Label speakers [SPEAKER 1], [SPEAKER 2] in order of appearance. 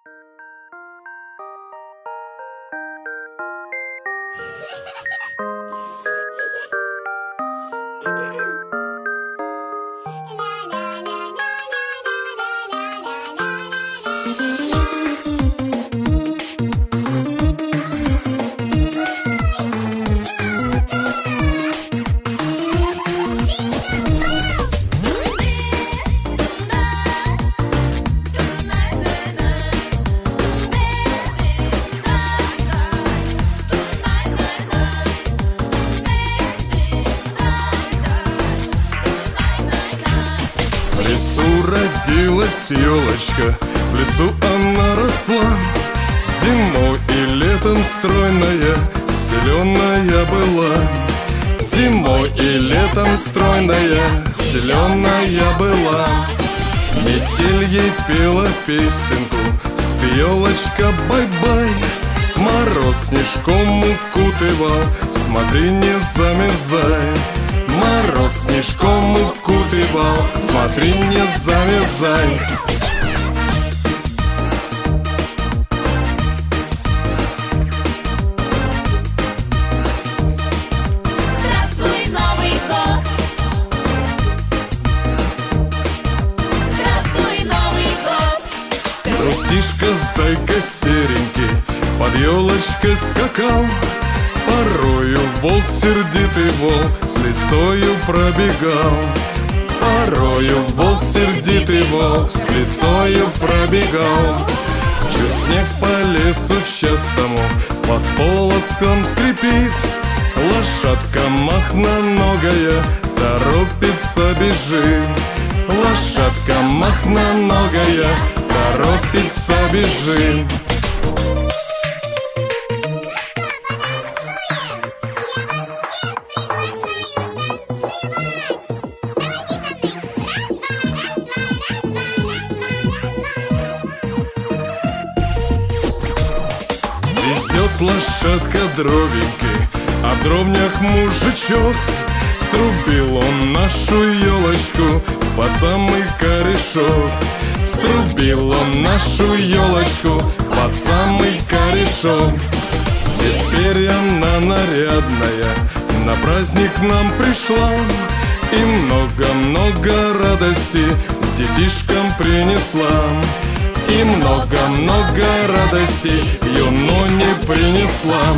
[SPEAKER 1] В лесу родилась елочка, в лесу она росла. Зимой и летом стройная, зеленая была. Зимой и летом стройная, зеленая была. Метель ей пела песенку, спи, елочка, бай-бай. Мороз снежком укутывал, смотри, не замерзай. Мороз снежком укутывал, смотри, не замерзай.
[SPEAKER 2] Здравствуй, Новый год! Здравствуй, Новый год!
[SPEAKER 1] Трусишка, зайка серенький под елочкой скакал. Порою волк, сердитый волк, с лисою пробегал. Порою волк, сердитый волк, с лисою пробегал. Чуть снег по лесу частому под полоском скрипит. Лошадка махноногая торопится, бежит. Лошадка махноногая торопится, бежит. Везет лошадка дровеньки, а в дровнях мужичок. Срубил он нашу елочку под самый корешок. Срубил он нашу елочку под самый корешок. Теперь она нарядная на праздник к нам пришла. И много-много радости детишкам принесла. И много-много радости юноне принесла.